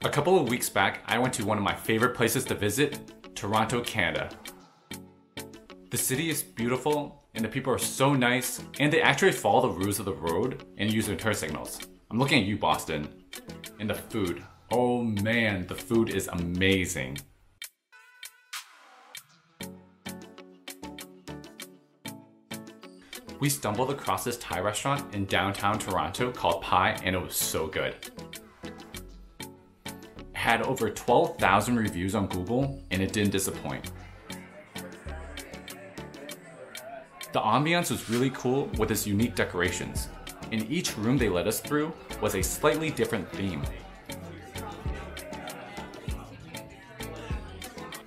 A couple of weeks back, I went to one of my favorite places to visit, Toronto, Canada. The city is beautiful, and the people are so nice, and they actually follow the rules of the road and use their turn signals. I'm looking at you, Boston. And the food. Oh man, the food is amazing. We stumbled across this Thai restaurant in downtown Toronto called Pi, and it was so good. It had over 12,000 reviews on Google, and it didn't disappoint. The ambiance was really cool with its unique decorations. In each room they led us through was a slightly different theme.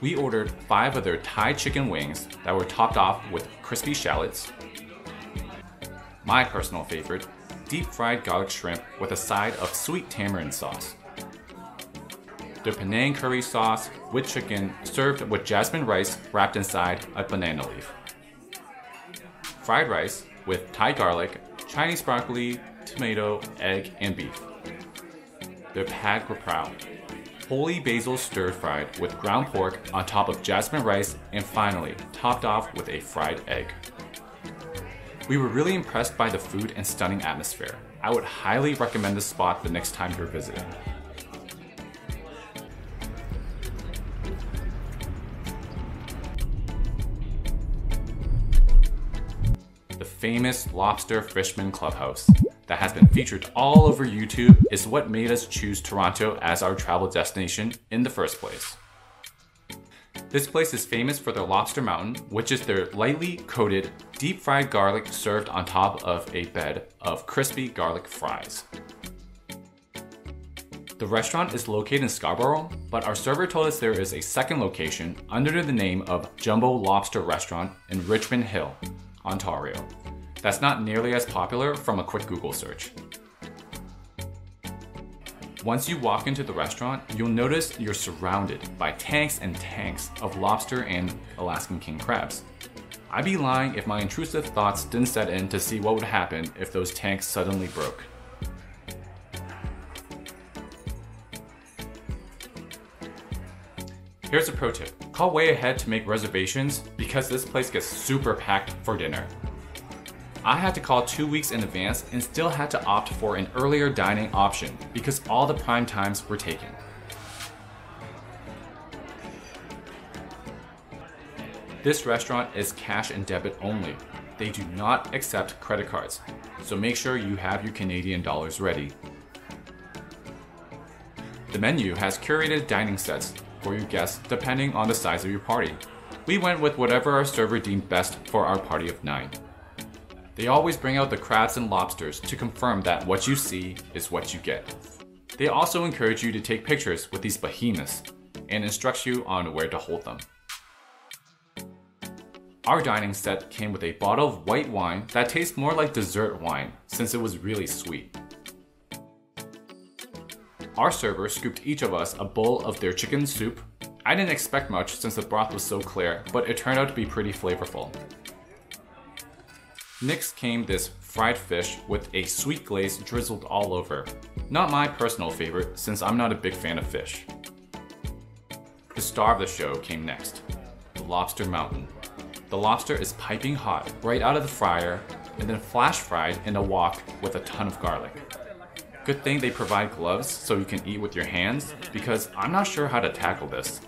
We ordered 5 of their Thai chicken wings that were topped off with crispy shallots. My personal favorite, deep fried garlic shrimp with a side of sweet tamarind sauce. Their Penang curry sauce with chicken served with jasmine rice wrapped inside a banana leaf. Fried rice with Thai garlic, Chinese broccoli, tomato, egg, and beef. Their pad krapao, holy basil stir-fried with ground pork on top of jasmine rice, and finally topped off with a fried egg. We were really impressed by the food and stunning atmosphere. I would highly recommend this spot the next time you're visiting. The famous Lobster Fishman Clubhouse that has been featured all over YouTube is what made us choose Toronto as our travel destination in the first place. This place is famous for their Lobster Mountain, which is their lightly coated, deep-fried garlic served on top of a bed of crispy garlic fries. The restaurant is located in Scarborough, but our server told us there is a second location under the name of Jumbo Lobster Restaurant in Richmond Hill, Ontario. That's not nearly as popular from a quick Google search. Once you walk into the restaurant, you'll notice you're surrounded by tanks and tanks of lobster and Alaskan king crabs. I'd be lying if my intrusive thoughts didn't set in to see what would happen if those tanks suddenly broke. Here's a pro tip. Call way ahead to make reservations because this place gets super packed for dinner. I had to call 2 weeks in advance and still had to opt for an earlier dining option because all the prime times were taken. This restaurant is cash and debit only. They do not accept credit cards, so make sure you have your Canadian dollars ready. The menu has curated dining sets for your guests depending on the size of your party. We went with whatever our server deemed best for our party of 9. They always bring out the crabs and lobsters to confirm that what you see is what you get. They also encourage you to take pictures with these behemoths and instruct you on where to hold them. Our dining set came with a bottle of white wine that tastes more like dessert wine since it was really sweet. Our server scooped each of us a bowl of their chicken soup. I didn't expect much since the broth was so clear, but it turned out to be pretty flavorful. Next came this fried fish with a sweet glaze drizzled all over. Not my personal favorite since I'm not a big fan of fish. The star of the show came next, the Lobster Mountain. The lobster is piping hot right out of the fryer and then flash fried in a wok with a ton of garlic. Good thing they provide gloves so you can eat with your hands because I'm not sure how to tackle this.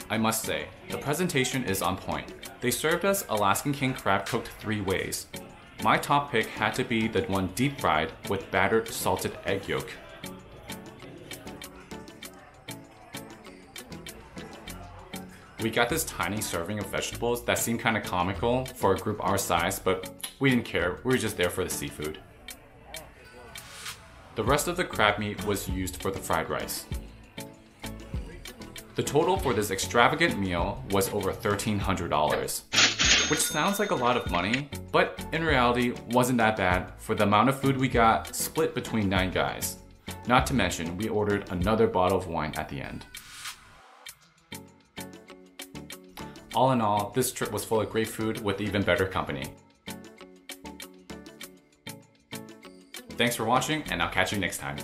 I must say, the presentation is on point. They served us Alaskan king crab cooked 3 ways. My top pick had to be the one deep fried with battered salted egg yolk. We got this tiny serving of vegetables that seemed kind of comical for a group our size, but we didn't care, we were just there for the seafood. The rest of the crab meat was used for the fried rice. The total for this extravagant meal was over $1,300, which sounds like a lot of money, but in reality wasn't that bad for the amount of food we got split between 9 guys. Not to mention, we ordered another bottle of wine at the end. All in all, this trip was full of great food with even better company. Thanks for watching, and I'll catch you next time.